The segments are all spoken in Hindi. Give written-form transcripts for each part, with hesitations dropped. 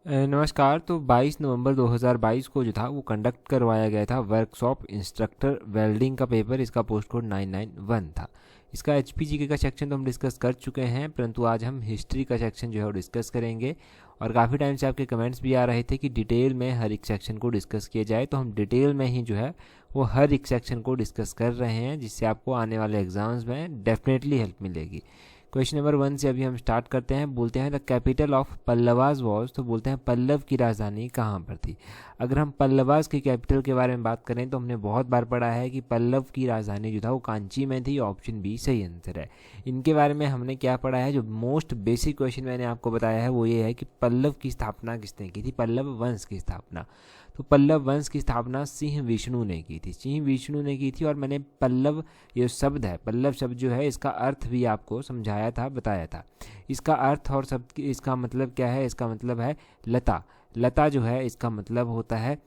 नमस्कार। तो 22 नवंबर 2022 को जो था वो कंडक्ट करवाया गया था वर्कशॉप इंस्ट्रक्टर वेल्डिंग का पेपर। इसका पोस्ट कोड 991 था। इसका एचपीजीके का सेक्शन तो हम डिस्कस कर चुके हैं, परंतु आज हम हिस्ट्री का सेक्शन जो है वो डिस्कस करेंगे। और काफ़ी टाइम से आपके कमेंट्स भी आ रहे थे कि डिटेल में हर एक सेक्शन को डिस्कस किया जाए, तो हम डिटेल में ही जो है वो हर एक सेक्शन को डिस्कस कर रहे हैं, जिससे आपको आने वाले एग्जाम्स में डेफिनेटली हेल्प मिलेगी। क्वेश्चन नंबर 1 से अभी हम स्टार्ट करते हैं। बोलते हैं the capital of Pallavas was, तो बोलते हैं पल्लव की राजधानी कहाँ पर थी। अगर हम पल्लवाज की कैपिटल के बारे में बात करें तो हमने बहुत बार पढ़ा है कि पल्लव की राजधानी जो था वो कांची में थी। ऑप्शन बी सही आंसर है। इनके बारे में हमने क्या पढ़ा है, जो मोस्ट बेसिक क्वेश्चन मैंने आपको बताया है वो ये है कि पल्लव की स्थापना किसने की थी, पल्लव वंश की स्थापना। तो पल्लव वंश की स्थापना सिंह विष्णु ने की थी, सिंह विष्णु ने की थी। और मैंने पल्लव ये शब्द है, पल्लव शब्द जो है इसका अर्थ भी आपको समझाया था, बताया था। इसका अर्थ और शब्द इसका मतलब क्या है, इसका मतलब है लता। लता जो है इसका मतलब होता है।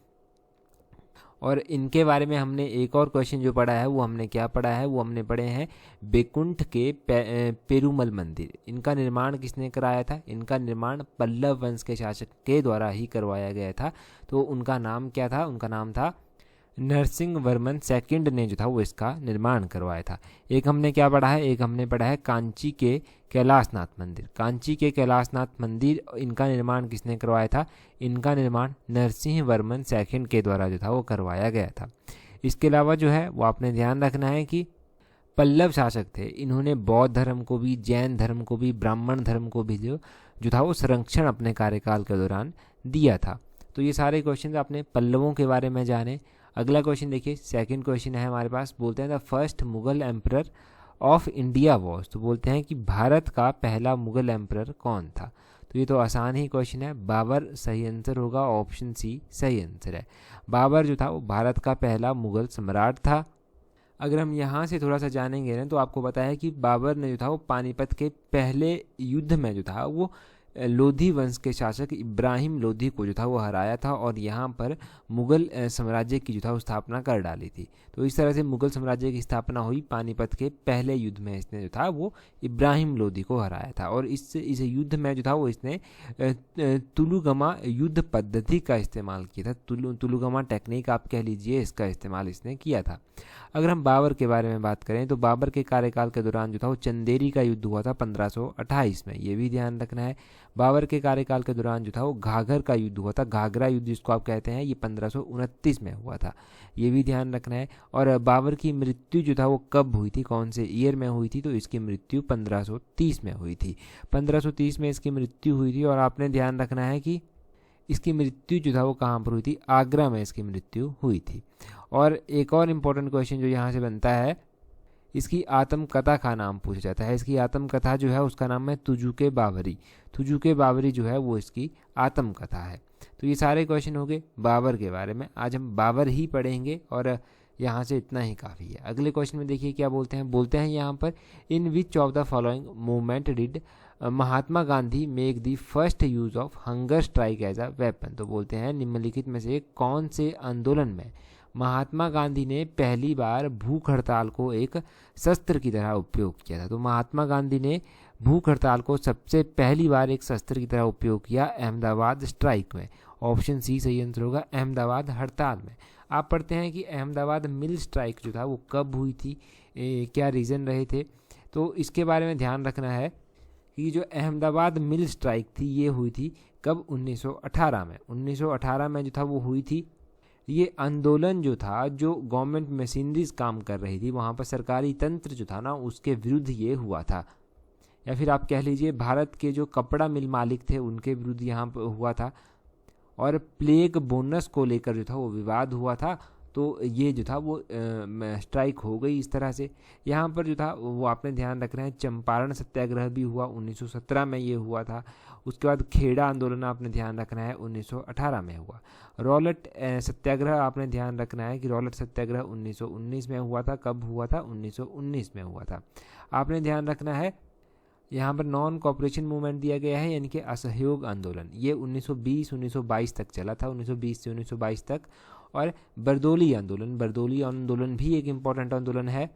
और इनके बारे में हमने एक और क्वेश्चन जो पढ़ा है वो हमने क्या पढ़ा है, वो हमने पढ़े हैं बेकुंठ के पेरुमल मंदिर। इनका निर्माण किसने कराया था, इनका निर्माण पल्लव वंश के शासक के द्वारा ही करवाया गया था। तो उनका नाम क्या था, उनका नाम था नरसिंह वर्मन सेकंड ने जो था वो इसका निर्माण करवाया था। एक हमने क्या पढ़ा है, एक हमने पढ़ा है कांची के कैलाशनाथ मंदिर। कांची के कैलाशनाथ मंदिर, इनका निर्माण किसने करवाया था, इनका निर्माण नरसिंह वर्मन सेकंड के द्वारा जो था वो करवाया गया था। इसके अलावा जो है वो आपने ध्यान रखना है कि पल्लव शासक थे, इन्होंने बौद्ध धर्म को भी, जैन धर्म को भी, ब्राह्मण धर्म को भी जो था वो संरक्षण अपने कार्यकाल के दौरान दिया था। तो ये सारे क्वेश्चन आपने पल्लवों के बारे में जाने। अगला क्वेश्चन देखिए, सेकंड क्वेश्चन है हमारे पास। बोलते हैं the first Mughal emperor of India was, तो बोलते हैं कि भारत का पहला मुगल एम्परर कौन था। तो ये तो आसान ही क्वेश्चन है, बाबर सही आंसर होगा। ऑप्शन सी सही आंसर है। बाबर जो था वो भारत का पहला मुगल सम्राट था। अगर हम यहाँ से थोड़ा सा जानेंगे ना, तो आपको पता है कि बाबर ने जो था वो पानीपत के पहले युद्ध में जो था वो लोधी वंश के शासक इब्राहिम लोधी को जो था वो हराया था, और यहाँ पर मुगल साम्राज्य की जो था वो स्थापना कर डाली थी। तो इस तरह से मुगल साम्राज्य की स्थापना हुई पानीपत के पहले युद्ध में। इसने जो था वो इब्राहिम लोधी को हराया था, और इस युद्ध में जो था वो इसने तुलुगमा युद्ध पद्धति का इस्तेमाल किया था। तुलुगमा टेक्निक आप कह लीजिए, इसका इस्तेमाल इसने किया था। अगर हम बाबर के बारे में बात करें तो बाबर के कार्यकाल के दौरान जो था वो चंदेरी का युद्ध हुआ था 1528 में, ये भी ध्यान रखना है। बाबर के कार्यकाल के दौरान जो था वो घाघर का युद्ध हुआ था, घाघरा युद्ध जिसको आप कहते हैं, ये 1529 में हुआ था, ये भी ध्यान रखना है। और बाबर की मृत्यु जो था वो कब हुई थी, कौन से ईयर में हुई थी, तो इसकी मृत्यु 1530 में हुई थी। 1530 में इसकी मृत्यु हुई थी। और आपने ध्यान रखना है कि इसकी मृत्यु जो था वो कहाँ पर हुई थी, आगरा में इसकी मृत्यु हुई थी। और एक और इम्पोर्टेंट क्वेश्चन जो यहाँ से बनता है, इसकी आत्मकथा का नाम पूछा जाता है। इसकी आत्मकथा जो है उसका नाम है तुजुके बाबरी। तुजुके बाबरी जो है वो इसकी आत्मकथा है। तो ये सारे क्वेश्चन हो गए बाबर के बारे में। आज हम बाबर ही पढ़ेंगे और यहाँ से इतना ही काफ़ी है। अगले क्वेश्चन में देखिए क्या बोलते हैं। बोलते हैं यहाँ पर in which of the following movement did Mahatma Gandhi make the first use of hunger strike as a weapon. तो बोलते हैं निम्नलिखित में से कौन से आंदोलन में महात्मा गांधी ने पहली बार भूख हड़ताल को एक शस्त्र की तरह उपयोग किया था। तो महात्मा गांधी ने भूख हड़ताल को सबसे पहली बार एक शस्त्र की तरह उपयोग किया अहमदाबाद स्ट्राइक में। ऑप्शन सी सही आंसर होगा, अहमदाबाद हड़ताल में। आप पढ़ते हैं कि अहमदाबाद मिल स्ट्राइक जो था वो कब हुई थी, क्या रीज़न रहे थे। तो इसके बारे में ध्यान रखना है कि जो अहमदाबाद मिल स्ट्राइक थी ये हुई थी कब, 1918 में। 1918 में जो था वो हुई थी। ये आंदोलन जो था, जो गवर्नमेंट मशीनरीज काम कर रही थी वहाँ पर, सरकारी तंत्र जो था ना उसके विरुद्ध ये हुआ था। या फिर आप कह लीजिए भारत के जो कपड़ा मिल मालिक थे उनके विरुद्ध यहाँ पर हुआ था। और प्लेग बोनस को लेकर जो था वो विवाद हुआ था। तो ये जो था वो स्ट्राइक हो गई इस तरह से। यहाँ पर जो था वो आपने ध्यान रखना है चंपारण सत्याग्रह भी हुआ, 1917 में ये हुआ था। उसके बाद खेड़ा आंदोलन आपने ध्यान रखना है 1918 में हुआ। रॉलेट सत्याग्रह आपने ध्यान रखना है कि रॉलेट सत्याग्रह 1919 में हुआ था। कब हुआ था, 1919 में हुआ था। आपने ध्यान रखना है यहाँ पर नॉन कॉपरेशन मूवमेंट दिया गया है, यानी कि असहयोग आंदोलन। ये 1920-1922 तक चला था, 1920 से 1922 तक। और बरदोली आंदोलन, बरदोली आंदोलन भी एक इम्पॉर्टेंट आंदोलन है।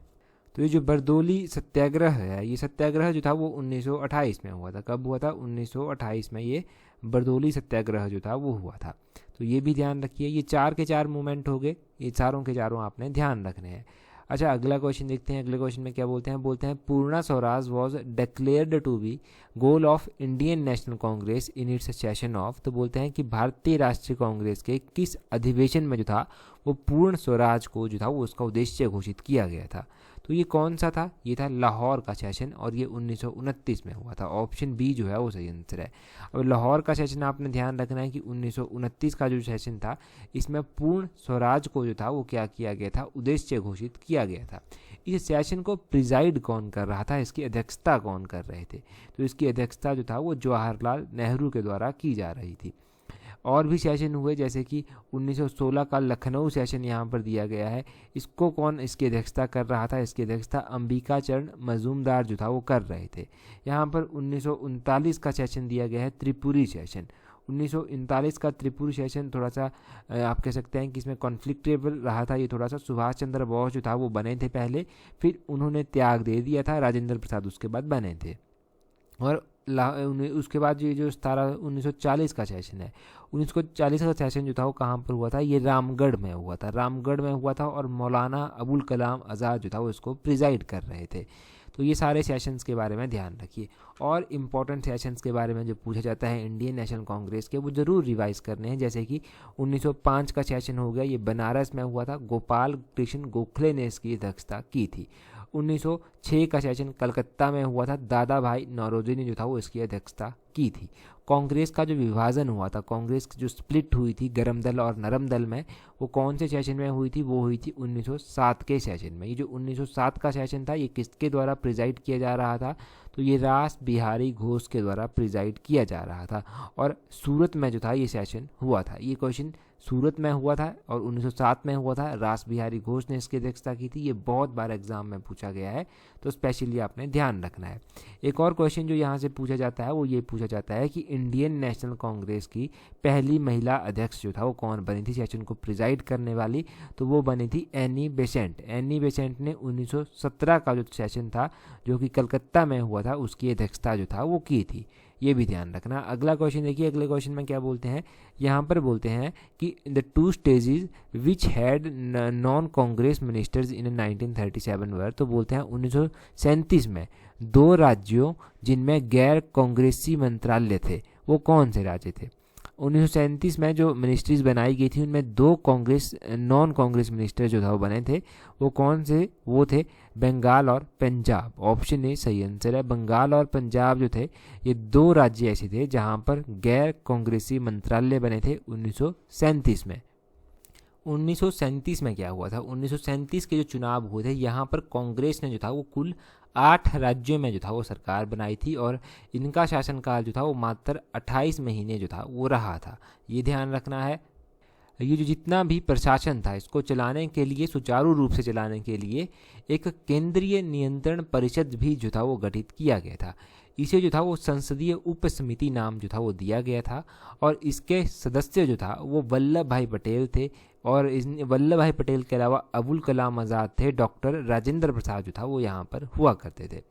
तो ये जो बरदोली सत्याग्रह है, ये सत्याग्रह जो था वो 1928 में हुआ था। कब हुआ था, 1928 में ये बरदौली सत्याग्रह जो था वो हुआ था। तो ये भी ध्यान रखिए। ये 4 के 4 मूवमेंट हो गए, ये चारों के चारों आपने ध्यान रखने हैं। अच्छा, अगला क्वेश्चन देखते हैं। अगले क्वेश्चन में क्या बोलते हैं Purna Swaraj was declared to be goal of Indian National Congress in its session of. तो बोलते हैं कि भारतीय राष्ट्रीय कांग्रेस के किस अधिवेशन में जो था वो पूर्ण स्वराज को जो था वो उसका उद्देश्य घोषित किया गया था। तो ये कौन सा था? ये था लाहौर का सेशन, और ये 1929 में हुआ था। ऑप्शन बी जो है वो सही आंसर है। अब लाहौर का सेशन आपने ध्यान रखना है कि 1929 का जो सेशन था इसमें पूर्ण स्वराज को जो था वो क्या किया गया था, उद्देश्य घोषित किया गया था। इस सेशन को प्रिजाइड कौन कर रहा था, इसकी अध्यक्षता कौन कर रहे थे? तो इसकी अध्यक्षता जो था वो जवाहरलाल नेहरू के द्वारा की जा रही थी। और भी सेशन हुए, जैसे कि 1916 का लखनऊ सेशन यहाँ पर दिया गया है। इसको कौन इसकी अध्यक्षता कर रहा था? इसकी अध्यक्षता अंबिका चरण मजूमदार जो था वो कर रहे थे। यहाँ पर 1939 का सेशन दिया गया है, त्रिपुरी सेशन। 1939 का त्रिपुरी सेशन थोड़ा सा आप कह सकते हैं कि इसमें कॉन्फ्लिक्टेबल रहा था। ये थोड़ा सा सुभाष चंद्र बोस जो था वो बने थे पहले, फिर उन्होंने त्याग दे दिया था, राजेंद्र प्रसाद उसके बाद बने थे। और उसके बाद ये जो 1940 का सेशन है, 1940 का सेशन जो था वो कहाँ पर हुआ था? ये रामगढ़ में हुआ था। रामगढ़ में हुआ था और मौलाना अबुल कलाम आज़ाद जो था वो इसको प्रिजाइड कर रहे थे। तो ये सारे सेशंस के बारे में ध्यान रखिए। और इम्पॉर्टेंट सेशंस के बारे में जो पूछा जाता है इंडियन नेशनल कांग्रेस के, वो ज़रूर रिवाइज करने हैं। जैसे कि 1905 का सेशन हो गया, ये बनारस में हुआ था, गोपाल कृष्ण गोखले ने इसकी अध्यक्षता की थी। 1906 का सेशन कलकत्ता में हुआ था, दादा भाई नौरोजी ने जो था वो इसकी अध्यक्षता की थी। कांग्रेस का जो विभाजन हुआ था, कांग्रेस जो स्प्लिट हुई थी गरम दल और नरम दल में, वो कौन से सेशन में हुई थी? वो हुई थी 1907 के सेशन में। ये जो 1907 का सेशन था ये किसके द्वारा प्रिजाइड किया जा रहा था? तो ये रास बिहारी घोष के द्वारा प्रिजाइड किया जा रहा था। और सूरत में जो था ये सेशन हुआ था। ये क्वेश्चन सूरत में हुआ था और 1907 में हुआ था। रास बिहारी घोष ने इसकी अध्यक्षता की थी। ये बहुत बार एग्जाम में पूछा गया है, तो स्पेशली आपने ध्यान रखना है। एक और क्वेश्चन जो यहाँ से पूछा जाता है वो ये पूछा जाता है कि इंडियन नेशनल कांग्रेस की पहली महिला अध्यक्ष जो था वो कौन बनी थी सेशन को प्रिजाइड करने वाली? तो वो बनी थी एनी बेसेंट। एनी बेसेंट ने 1917 का जो सेशन था जो कि कलकत्ता में हुआ था उसकी अध्यक्षता जो था वो की थी। ये भी ध्यान रखना। अगला क्वेश्चन देखिए। अगले क्वेश्चन में क्या बोलते हैं? यहाँ पर बोलते हैं कि the two stages which had non Congress ministers in 1937 वर। तो बोलते हैं 1937 में दो राज्यों जिनमें गैर कांग्रेसी मंत्रालय थे वो कौन से राज्य थे? 1937 में जो मिनिस्ट्रीज बनाई गई थी उनमें दो नॉन कांग्रेस मिनिस्टर जो था वो बने थे। वो कौन से? वो थे बंगाल और पंजाब। ऑप्शन ए सही आंसर है। बंगाल और पंजाब जो थे ये दो राज्य ऐसे थे जहां पर गैर कांग्रेसी मंत्रालय बने थे 1937 में। 1937 में क्या हुआ था? 1937 के जो चुनाव हुए थे यहाँ पर कांग्रेस ने जो था वो कुल 8 राज्यों में जो था वो सरकार बनाई थी और इनका शासनकाल जो था वो मात्र 28 महीने जो था वो रहा था। ये ध्यान रखना है। ये जो जितना भी प्रशासन था इसको चलाने के लिए, सुचारू रूप से चलाने के लिए एक केंद्रीय नियंत्रण परिषद भी जो था वो गठित किया गया था। इसे जो था वो संसदीय उप समिति नाम जो था वो दिया गया था और इसके सदस्य जो था वो वल्लभ भाई पटेल थे और वल्लभ भाई पटेल के अलावा अबुल कलाम आज़ाद थे, डॉक्टर राजेंद्र प्रसाद जो था वो यहाँ पर हुआ करते थे।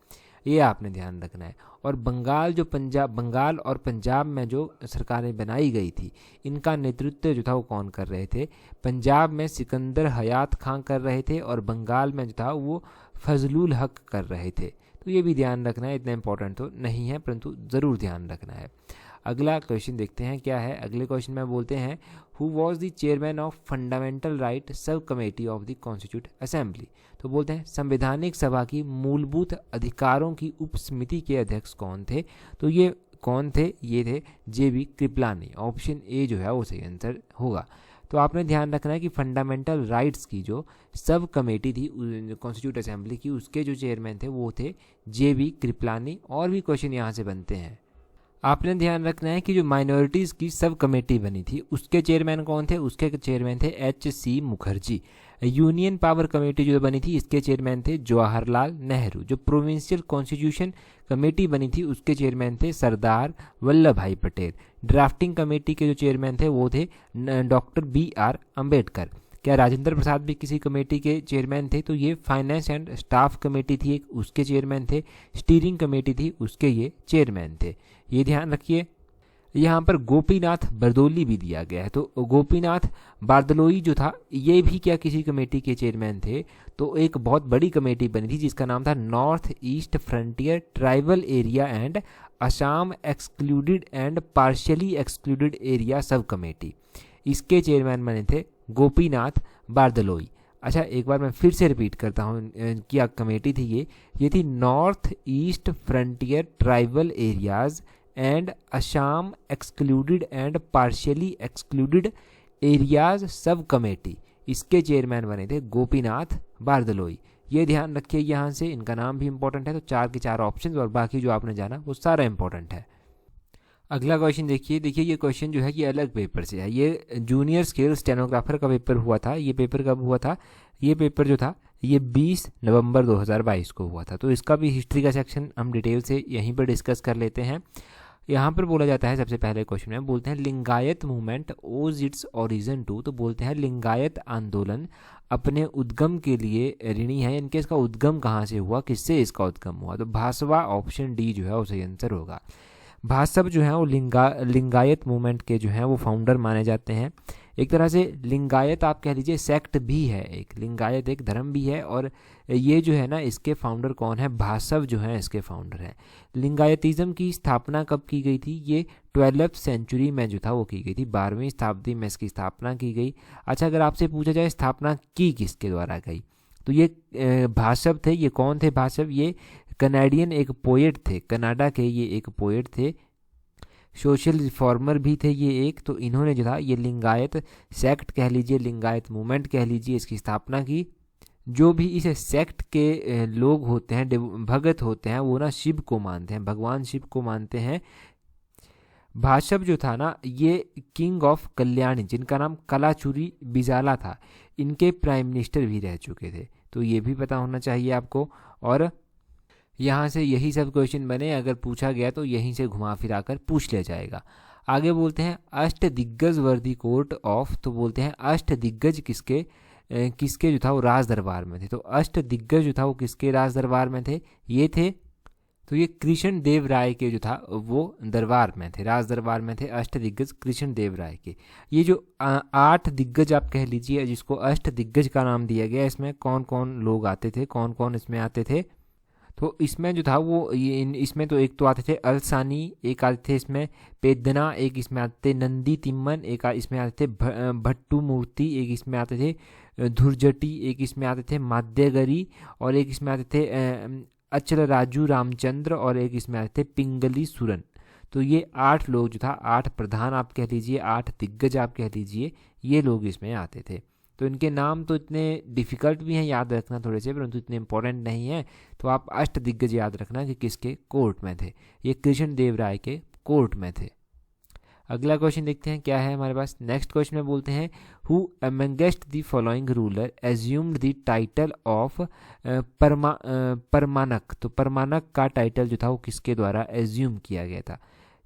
ये आपने ध्यान रखना है। और बंगाल और पंजाब में जो सरकारें बनाई गई थी इनका नेतृत्व जो था वो कौन कर रहे थे? पंजाब में सिकंदर हयात खां कर रहे थे और बंगाल में जो था वो फजलुल हक कर रहे थे। तो ये भी ध्यान रखना है। इतना इंपॉर्टेंट तो नहीं है परंतु ज़रूर ध्यान रखना है। अगला क्वेश्चन देखते हैं क्या है। अगले क्वेश्चन में बोलते हैं who was the chairman of fundamental right sub committee of the constitute assembly. तो बोलते हैं संवैधानिक सभा की मूलभूत अधिकारों की उप समिति के अध्यक्ष कौन थे? तो ये कौन थे? ये थे JB कृपलानी। ऑप्शन ए जो है वो सही आंसर होगा। तो आपने ध्यान रखना है कि फंडामेंटल राइट्स की जो सब कमेटी थी कॉन्स्टिट्यूट असेंबली की, उसके जो चेयरमैन थे वो थे JB कृपलानी। और भी क्वेश्चन यहाँ से बनते हैं। आपने ध्यान रखना है कि जो माइनॉरिटीज़ की सब कमेटी बनी थी उसके चेयरमैन कौन थे? उसके चेयरमैन थे HC Mukherjee. Union power committee जो बनी थी इसके चेयरमैन थे जवाहरलाल नेहरू। जो प्रोविंशियल कॉन्स्टिट्यूशन कमेटी बनी थी उसके चेयरमैन थे सरदार वल्लभ भाई पटेल। ड्राफ्टिंग कमेटी के जो चेयरमैन थे वो थे डॉक्टर BR अम्बेडकर। क्या राजेंद्र प्रसाद भी किसी कमेटी के चेयरमैन थे? तो ये फाइनेंस एंड स्टाफ कमेटी थी एक, उसके चेयरमैन थे। स्टीयरिंग कमेटी थी उसके ये चेयरमैन थे। ये ध्यान रखिए। यहाँ पर गोपीनाथ बरदोली भी दिया गया है। तो गोपीनाथ बारदलोई जो था ये भी क्या किसी कमेटी के चेयरमैन थे। तो एक बहुत बड़ी कमेटी बनी थी जिसका नाम था north east frontier tribal area and Assam excluded and partially excluded area sub committee. इसके चेयरमैन बने थे गोपीनाथ बारदलोई। अच्छा, एक बार मैं फिर से रिपीट करता हूँ क्या कमेटी थी ये थी north east frontier tribal areas and Assam excluded and partially excluded areas sub committee. इसके चेयरमैन बने थे गोपीनाथ बारदलोई। ये ध्यान रखिए यहाँ से, इनका नाम भी इंपॉर्टेंट है। तो 4 के 4 ऑप्शन और बाकी जो आपने जाना वो सारा इंपॉर्टेंट है। अगला क्वेश्चन देखिए ये क्वेश्चन जो है ये अलग पेपर से है। ये जूनियर स्केल स्टेनोग्राफर का पेपर हुआ था। ये पेपर कब हुआ था? ये पेपर जो था ये 20 नवंबर 2022 को हुआ था। तो इसका भी हिस्ट्री का सेक्शन हम डिटेल से यहीं पर डिस्कस कर लेते हैं। यहाँ पर बोला जाता है, सबसे पहले क्वेश्चन में बोलते हैं लिंगायत मूवमेंट ओज इट्स ओरिजिन टू। तो बोलते हैं लिंगायत आंदोलन अपने उद्गम के लिए ऋणी है। इनके इसका उद्गम कहाँ से हुआ, किससे इसका उद्गम हुआ? तो भासवा ऑप्शन डी जो है वो सही आंसर होगा। भासव जो है वो लिंगायत मूवमेंट के जो हैं वो फाउंडर माने जाते हैं। एक तरह से लिंगायत आप कह लीजिए सेक्ट भी है, एक लिंगायत एक धर्म भी है। और ये जो है ना इसके फाउंडर कौन है? भासव जो है इसके फाउंडर हैं। लिंगायतिज्म की स्थापना कब की गई थी? ये 12वीं सेंचुरी में जो था वो की गई थी, 12वीं शताब्दी में इसकी स्थापना की गई। अच्छा, अगर आपसे पूछा जाए स्थापना की किसके द्वारा गई, तो ये भासव थे। ये कौन थे भासव? ये कनाडियन एक पोएट थे, कनाडा के ये एक पोएट थे, सोशल रिफॉर्मर भी थे ये एक। तो इन्होंने जो था ये लिंगायत सेक्ट कह लीजिए, लिंगायत मूवमेंट कह लीजिए, इसकी स्थापना की। जो भी इस सेक्ट के लोग होते हैं, भगत होते हैं, वो ना शिव को मानते हैं, भगवान शिव को मानते हैं। भाषव जो था ना ये किंग ऑफ कल्याणी, जिनका नाम कलाचुरी बिजाला था, इनके प्राइम मिनिस्टर भी रह चुके थे। तो ये भी पता होना चाहिए आपको। और यहाँ से यही सब क्वेश्चन बने, अगर पूछा गया तो यहीं से घुमा फिरा कर पूछ लिया जाएगा। आगे बोलते हैं अष्ट दिग्गज वर्दी कोर्ट ऑफ। तो बोलते हैं अष्ट दिग्गज किसके जो था वो राज दरबार में थे। तो अष्ट दिग्गज जो था वो किसके राज दरबार में थे? ये थे, तो ये कृष्ण देव राय के जो था वो दरबार में थे, राज दरबार में थे अष्ट दिग्गज कृष्ण देव राय के। ये जो 8 दिग्गज आप कह लीजिए जिसको अष्ट दिग्गज का नाम दिया गया, इसमें कौन कौन लोग आते थे, कौन कौन इसमें आते थे? तो इसमें जो था वो इसमें तो एक तो आते थे अलसानी, एक आते थे इसमें पेदना, एक इसमें आते थे नंदी तिम्मन, एक इसमें आते थे भट्टू मूर्ति, एक इसमें आते थे धुरजटी, एक इसमें आते थे माध्यगरी, और एक इसमें आते थे अचल राजू रामचंद्र, और एक इसमें आते थे पिंगली सुरन। तो ये 8 लोग जो था, 8 प्रधान आप कह लीजिए, 8 दिग्गज आप कह लीजिए, ये लोग इसमें आते थे। तो इनके नाम तो इतने डिफ़िकल्ट भी हैं याद रखना थोड़े से, परंतु इतने इंपॉर्टेंट नहीं है। तो आप अष्ट दिग्गज याद रखना कि किसके कोर्ट में थे, ये कृष्ण देव राय के कोर्ट में थे। अगला क्वेश्चन देखते हैं क्या है हमारे पास। नेक्स्ट क्वेश्चन में बोलते हैं who amongst the following ruler assumed the title of Parmanak. तो परमानक का टाइटल जो था वो किसके द्वारा एज्यूम किया गया था?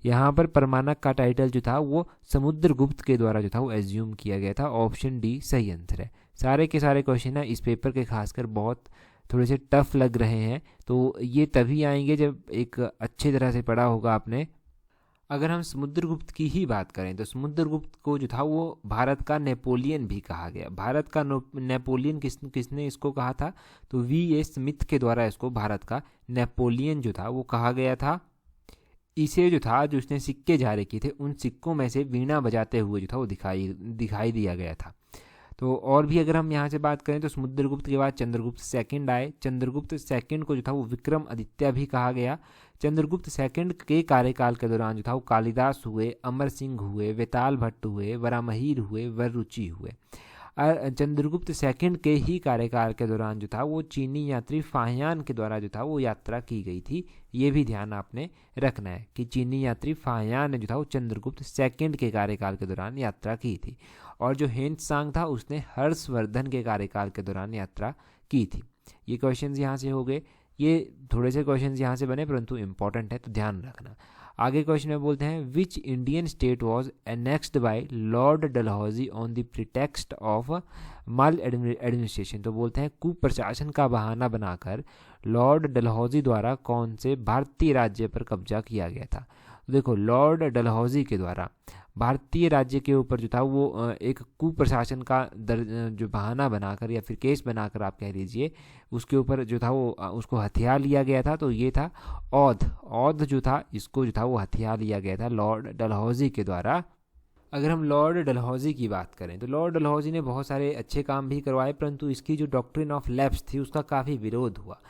यहाँ पर परमानक का टाइटल जो था वो समुद्रगुप्त के द्वारा जो था वो एज्यूम किया गया था। ऑप्शन डी सही आंसर है। सारे के सारे क्वेश्चन है इस पेपर के खासकर बहुत थोड़े से टफ लग रहे हैं, तो ये तभी आएंगे जब एक अच्छी तरह से पढ़ा होगा आपने। अगर हम समुद्रगुप्त की ही बात करें तो समुद्रगुप्त को जो था वो भारत का नेपोलियन भी कहा गया। भारत का नेपोलियन किसने इसको कहा था? तो वी.ए. स्मिथ के द्वारा इसको भारत का नेपोलियन जो था वो कहा गया था। इसे जो था जो उसने सिक्के जारी किए थे, उन सिक्कों में से वीणा बजाते हुए जो था वो दिखाई दिया गया था। तो और भी अगर हम यहाँ से बात करें तो समुद्रगुप्त के बाद चंद्रगुप्त सेकंड आए। चंद्रगुप्त सेकंड को जो था वो विक्रम आदित्य भी कहा गया। चंद्रगुप्त सेकंड के कार्यकाल के दौरान जो था वो कालिदास हुए, अमर सिंह हुए, वेताल भट्ट हुए, वरामहीर हुए, वररुचि हुए। चंद्रगुप्त सेकंड के ही कार्यकाल के दौरान जो था वो चीनी यात्री फाहियान के द्वारा जो था वो यात्रा की गई थी। ये भी ध्यान आपने रखना है कि चीनी यात्री फाहियान ने जो था वो चंद्रगुप्त सेकंड के कार्यकाल के दौरान यात्रा की थी। और जो हेंत्सांग था उसने हर्षवर्धन के कार्यकाल के दौरान यात्रा की थी। ये क्वेश्चंस यहाँ से हो गए। ये थोड़े से क्वेश्चंस यहाँ से बने परंतु इंपॉर्टेंट है, तो ध्यान रखना। आगे क्वेश्चन में बोलते हैं which Indian state was annexed by lord Dalhousie on the pretext of maladministration. तो बोलते हैं कुप्रशासन का बहाना बनाकर लॉर्ड डलहौजी द्वारा कौन से भारतीय राज्य पर कब्जा किया गया था? तो देखो, लॉर्ड डलहौजी के द्वारा भारतीय राज्य के ऊपर जो था वो एक कुप्रशासन का जो बहाना बनाकर या फिर केस बनाकर आप कह लीजिए, उसके ऊपर जो था वो उसको हथियार लिया गया था। तो ये था औध, औध जो था इसको जो था वो हथियार लिया गया था लॉर्ड डलहौजी के द्वारा। अगर हम लॉर्ड डलहौजी की बात करें तो लॉर्ड डलहौजी ने बहुत सारे अच्छे काम भी करवाए, परंतु इसकी जो डॉक्ट्रिन ऑफ लैप्स थी उसका काफ़ी विरोध हुआ।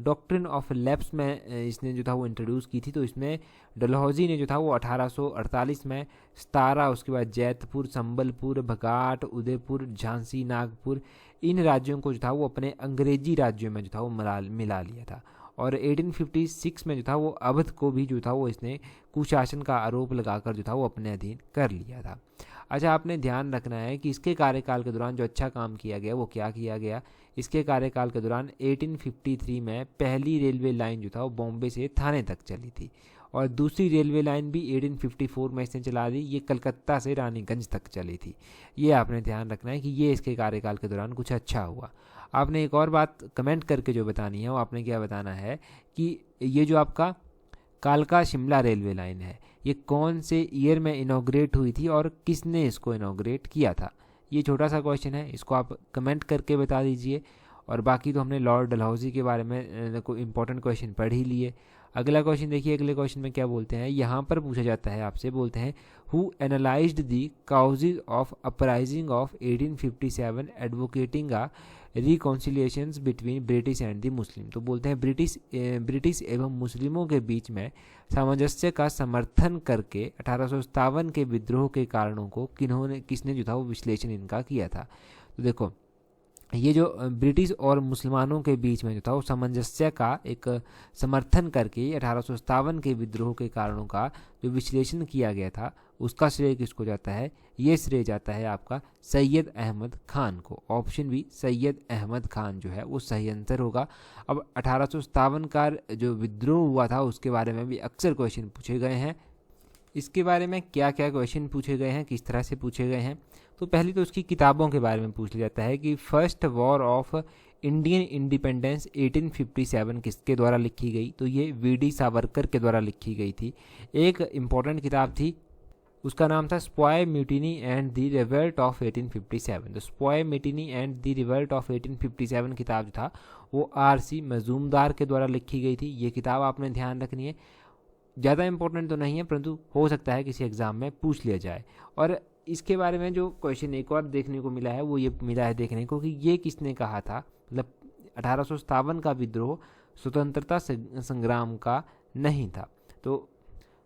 डॉक्ट्रिन ऑफ लैप्स में इसने जो था वो इंट्रोड्यूस की थी। तो इसमें डलहौजी ने जो था वो 1848 में सतारा, उसके बाद जैतपुर, संबलपुर, बघाट, उदयपुर, झांसी, नागपुर, इन राज्यों को जो था वो अपने अंग्रेजी राज्यों में जो था वो मिला लिया था। और 1856 में जो था वो अवध को भी जो था वो इसने कुशासन का आरोप लगाकर जो था वो अपने अधीन कर लिया था। अच्छा, आपने ध्यान रखना है कि इसके कार्यकाल के दौरान जो अच्छा काम किया गया वो क्या किया गया। इसके कार्यकाल के दौरान 1853 में पहली रेलवे लाइन जो था वो बॉम्बे से थाने तक चली थी, और दूसरी रेलवे लाइन भी 1854 में इसने चला दी, ये कलकत्ता से रानीगंज तक चली थी। ये आपने ध्यान रखना है कि ये इसके कार्यकाल के दौरान कुछ अच्छा हुआ। आपने एक और बात कमेंट करके जो बतानी है वो आपने क्या बताना है कि ये जो आपका कालका शिमला रेलवे लाइन है ये कौन से ईयर में इनॉग्रेट हुई थी और किसने इसको इनॉग्रेट किया था। ये छोटा सा क्वेश्चन है, इसको आप कमेंट करके बता दीजिए। और बाकी तो हमने लॉर्ड डलहौजी के बारे में कोई इंपॉर्टेंट क्वेश्चन पढ़ ही लिए। अगला क्वेश्चन देखिए, अगले क्वेश्चन में क्या बोलते हैं, यहाँ पर पूछा जाता है आपसे, बोलते हैं who analysed the causes of uprising of 1857 advocating a reconciliations between British and the Muslim. तो बोलते हैं ब्रिटिश एवं मुस्लिमों के बीच में सामंजस्य का समर्थन करके 1857 के विद्रोह के कारणों को किसने जो था वो विश्लेषण इनका किया था। तो देखो, ये जो ब्रिटिश और मुसलमानों के बीच में जो था वो सामंजस्य का एक समर्थन करके 1857 के विद्रोह के कारणों का जो विश्लेषण किया गया था उसका श्रेय किसको जाता है। ये श्रेय जाता है आपका सैयद अहमद खान को। ऑप्शन बी, सैयद अहमद खान जो है वो सही आंसर होगा। अब 1857 का जो विद्रोह हुआ था उसके बारे में भी अक्सर क्वेश्चन पूछे गए हैं। इसके बारे में क्या क्या क्वेश्चन पूछे गए हैं, किस तरह से पूछे गए हैं, तो पहले तो उसकी किताबों के बारे में पूछ लिया जाता है कि first war of Indian independence 1857 किसके द्वारा लिखी गई। तो ये वीडी सावरकर के द्वारा लिखी गई थी। एक इम्पॉर्टेंट किताब थी, उसका नाम था स्पॉय mutiny and the revolt of 1857। तो स्पॉय mutiny and the revolt of 1857 किताब जो था वो आर.सी. मजूमदार के द्वारा लिखी गई थी। ये किताब आपने ध्यान रखनी है, ज़्यादा इंपॉर्टेंट तो नहीं है परंतु हो सकता है किसी एग्ज़ाम में पूछ लिया जाए। और इसके बारे में जो क्वेश्चन एक और देखने को मिला है वो ये मिला है देखने को कि ये किसने कहा था, मतलब 1857 का विद्रोह स्वतंत्रता संग्राम का नहीं था। तो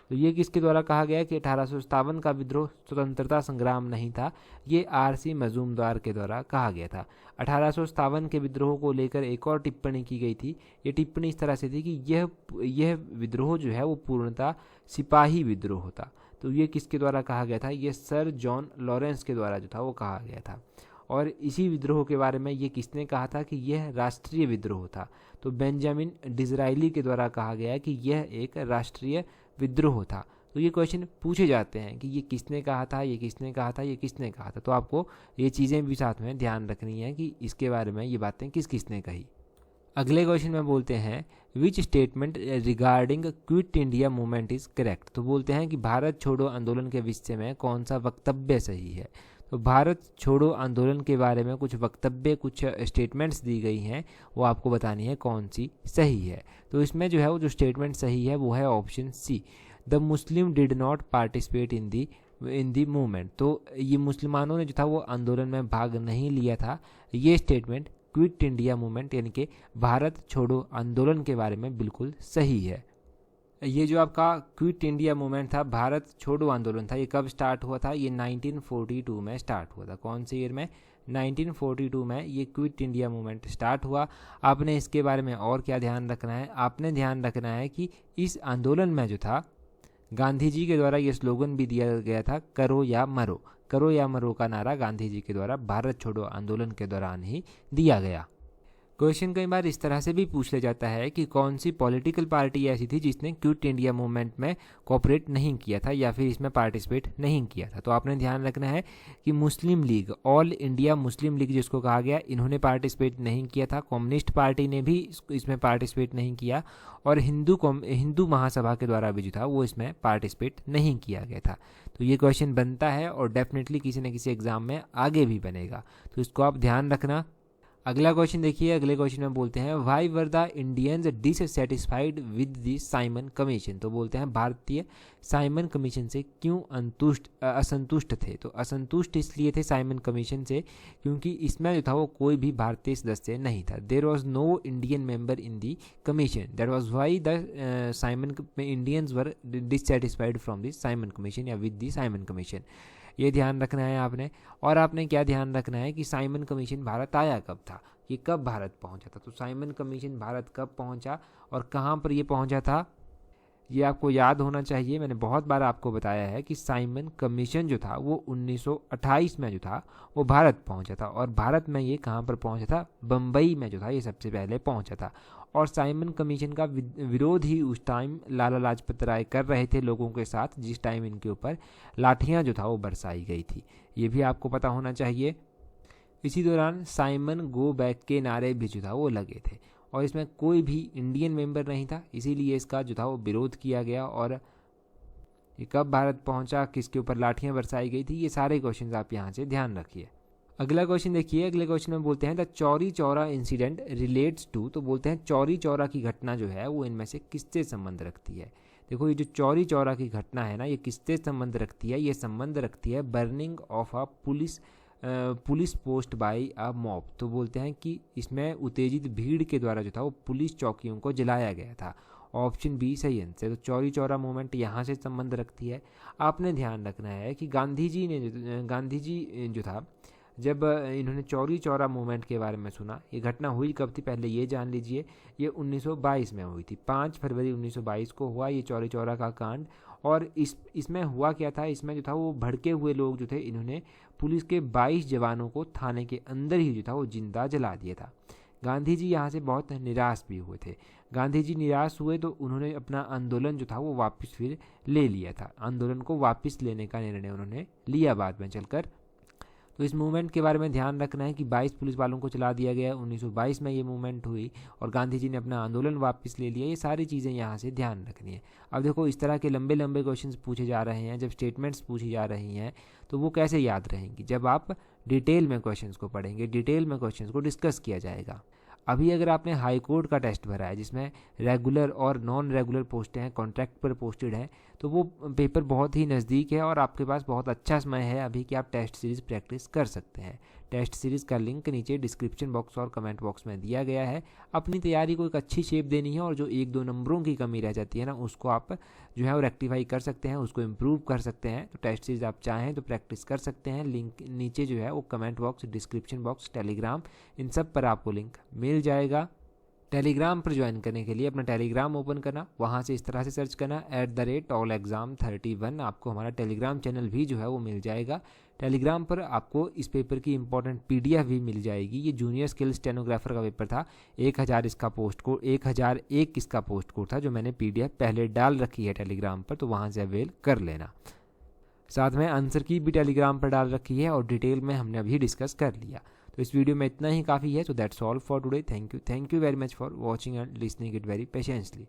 ये किसके द्वारा कहा गया कि 1857 का विद्रोह स्वतंत्रता संग्राम नहीं था, ये आर.सी. मजूमदार के द्वारा कहा गया था। 1857 के विद्रोह को लेकर एक और टिप्पणी की गई थी। ये टिप्पणी इस तरह से थी कि यह विद्रोह जो है वो पूर्णतः सिपाही विद्रोह था। तो ये किसके द्वारा कहा गया था, ये सर जॉन लॉरेंस के द्वारा जो था वो कहा गया था। और इसी विद्रोह के बारे में ये किसने कहा था कि यह राष्ट्रीय विद्रोह था। तो बेंजामिन डिज़राइली के द्वारा कहा गया कि यह एक राष्ट्रीय विद्रोह था। तो ये क्वेश्चन पूछे जाते हैं कि ये किसने कहा था, ये किसने कहा था, ये किसने कहा था। तो आपको ये चीज़ें भी साथ में ध्यान रखनी है कि इसके बारे में ये बातें किसने कही। अगले क्वेश्चन में बोलते हैं which statement regarding quit India movement is correct. तो बोलते हैं कि भारत छोड़ो आंदोलन के विषय में कौन सा वक्तव्य सही है। तो भारत छोड़ो आंदोलन के बारे में कुछ वक्तव्य, कुछ स्टेटमेंट्स दी गई हैं, वो आपको बतानी है कौन सी सही है। तो इसमें जो है वो जो स्टेटमेंट सही है वो है option c, the Muslim did not participate in the movement. तो ये मुसलमानों ने जो था वो आंदोलन में भाग नहीं लिया था। ये स्टेटमेंट क्विट इंडिया मूवमेंट यानी कि भारत छोड़ो आंदोलन के बारे में बिल्कुल सही है। ये जो आपका क्विट इंडिया मूवमेंट था, भारत छोड़ो आंदोलन था, ये कब स्टार्ट हुआ था, ये 1942 में स्टार्ट हुआ था। कौन से ईयर में, 1942 में ये क्विट इंडिया मूवमेंट स्टार्ट हुआ। आपने इसके बारे में और क्या ध्यान रखना है, आपने ध्यान रखना है कि इस आंदोलन में जो था गांधी जी के द्वारा ये स्लोगन भी दिया गया था, करो या मरो। करो या मरो का नारा गांधी जी के द्वारा भारत छोड़ो आंदोलन के दौरान ही दिया गया। क्वेश्चन कई बार इस तरह से भी पूछ लिया जाता है कि कौन सी पॉलिटिकल पार्टी ऐसी थी जिसने क्विट इंडिया मूवमेंट में कोऑपरेट नहीं किया था या फिर इसमें पार्टिसिपेट नहीं किया था। तो आपने ध्यान रखना है कि Muslim League, all India Muslim League जिसको कहा गया, इन्होंने पार्टिसिपेट नहीं किया था। कम्युनिस्ट पार्टी ने भी इसमें पार्टिसिपेट नहीं किया और हिंदू महासभा के द्वारा भी जो था वो इसमें पार्टिसिपेट नहीं किया गया था। तो ये क्वेश्चन बनता है और डेफिनेटली किसी न किसी एग्जाम में आगे भी बनेगा, तो इसको आप ध्यान रखना। अगला क्वेश्चन देखिए, अगले क्वेश्चन में बोलते हैं why were the Indians dissatisfied with the Simon commission. तो बोलते हैं भारतीय साइमन कमीशन से क्यों असंतुष्ट थे। तो असंतुष्ट इसलिए थे साइमन कमीशन से क्योंकि इसमें जो था वो कोई भी भारतीय सदस्य नहीं था। There was no Indian member in the commission, that was why the Simon Indians were dissatisfied from the Simon commission या विद द साइमन कमीशन। ये ध्यान रखना है आपने। और आपने क्या ध्यान रखना है कि साइमन कमीशन भारत आया कब था, ये कब भारत पहुंचा था। तो साइमन कमीशन भारत कब पहुंचा और कहाँ पर ये पहुंचा था, ये आपको याद होना चाहिए। मैंने बहुत बार आपको बताया है कि साइमन कमीशन जो था वो 1928 में जो था वो भारत पहुंचा था और भारत में ये कहाँ पर पहुंचा था, बम्बई में जो था ये सबसे पहले पहुंचा था। और साइमन कमीशन का विरोध ही उस टाइम लाला लाजपत राय कर रहे थे लोगों के साथ, जिस टाइम इनके ऊपर लाठियां जो था वो बरसाई गई थी, ये भी आपको पता होना चाहिए। इसी दौरान साइमन गो बैक के नारे भी जो था वो लगे थे और इसमें कोई भी इंडियन मेंबर नहीं था, इसीलिए इसका जो था वो विरोध किया गया। और ये कब भारत पहुंचा, किसके ऊपर लाठियां बरसाई गई थी, ये सारे क्वेश्चन आप यहाँ से ध्यान रखिए। अगला क्वेश्चन देखिए, अगले क्वेश्चन में बोलते हैं the Chauri Chaura incident relates to. तो बोलते हैं चौरी चौरा की घटना जो है वो इनमें से किससे संबंध रखती है। देखो ये जो चौरी चौरा की घटना है ना, ये किससे संबंध रखती है, ये संबंध रखती है burning of a police post by a mob. तो बोलते हैं कि इसमें उत्तेजित भीड़ के द्वारा जो था वो पुलिस चौकियों को जलाया गया था। ऑप्शन बी सही आंसर। तो चौरी चौरा मूवमेंट यहाँ से संबंध रखती है। आपने ध्यान रखना है कि गांधी जी जो था, जब इन्होंने चौरी चौरा मूवमेंट के बारे में सुना, ये घटना हुई कब थी पहले ये जान लीजिए। ये 1922 में हुई थी, 5 फरवरी 1922 को हुआ ये चौरी चौरा का कांड। और इसमें हुआ क्या था, इसमें जो था वो भड़के हुए लोग जो थे, इन्होंने पुलिस के 22 जवानों को थाने के अंदर ही जो था वो जिंदा जला दिया था। गांधी जी यहाँ से बहुत निराश भी हुए थे। गांधी जी निराश हुए तो उन्होंने अपना आंदोलन जो था वो वापस फिर ले लिया था। आंदोलन को वापस लेने का निर्णय उन्होंने लिया बाद में चलकर। तो इस मूवमेंट के बारे में ध्यान रखना है कि 22 पुलिस वालों को चला दिया गया, 1922 में ये मूवमेंट हुई और गांधी जी ने अपना आंदोलन वापस ले लिया। ये सारी चीज़ें यहाँ से ध्यान रखनी है। अब देखो इस तरह के लंबे लंबे क्वेश्चंस पूछे जा रहे हैं, जब स्टेटमेंट्स पूछी जा रही हैं तो वो कैसे याद रहेंगी, जब आप डिटेल में क्वेश्चंस को पढ़ेंगे, डिटेल में क्वेश्चंस को डिस्कस किया जाएगा। अभी अगर आपने हाई कोर्ट का टेस्ट भरा है जिसमें रेगुलर और नॉन रेगुलर पोस्टें हैं, कॉन्ट्रैक्ट पर पोस्टेड हैं, तो वो पेपर बहुत ही नज़दीक है और आपके पास बहुत अच्छा समय है अभी कि आप टेस्ट सीरीज़ प्रैक्टिस कर सकते हैं। टेस्ट सीरीज़ का लिंक नीचे डिस्क्रिप्शन बॉक्स और कमेंट बॉक्स में दिया गया है। अपनी तैयारी को एक अच्छी शेप देनी है और जो 1-2 नंबरों की कमी रह जाती है ना, उसको आप जो है वो रेक्टिफाई कर सकते हैं, उसको इम्प्रूव कर सकते हैं। तो टेस्ट सीरीज़ आप चाहें तो प्रैक्टिस कर सकते हैं। लिंक नीचे जो है वो comment box, description box, Telegram, इन सब पर आपको लिंक मिल जाएगा। टेलीग्राम पर ज्वाइन करने के लिए अपना टेलीग्राम ओपन करना, वहाँ से इस तरह से सर्च करना @allexam31। आपको हमारा टेलीग्राम चैनल भी जो है वो मिल जाएगा। टेलीग्राम पर आपको इस पेपर की इंपॉर्टेंट PDF भी मिल जाएगी। ये जूनियर स्किल स्टेनोग्राफर का पेपर था, 1000 इसका पोस्ट कोड, 1001 इसका पोस्ट कोड था, जो मैंने PDF पहले डाल रखी है टेलीग्राम पर, तो वहाँ से अवेल कर लेना। साथ में आंसर की भी टेलीग्राम पर डाल रखी है और डिटेल में हमने अभी डिस्कस कर लिया। तो इस वीडियो में इतना ही काफ़ी है। So that's all for today. Thank you very much for watching and listening it very patiently.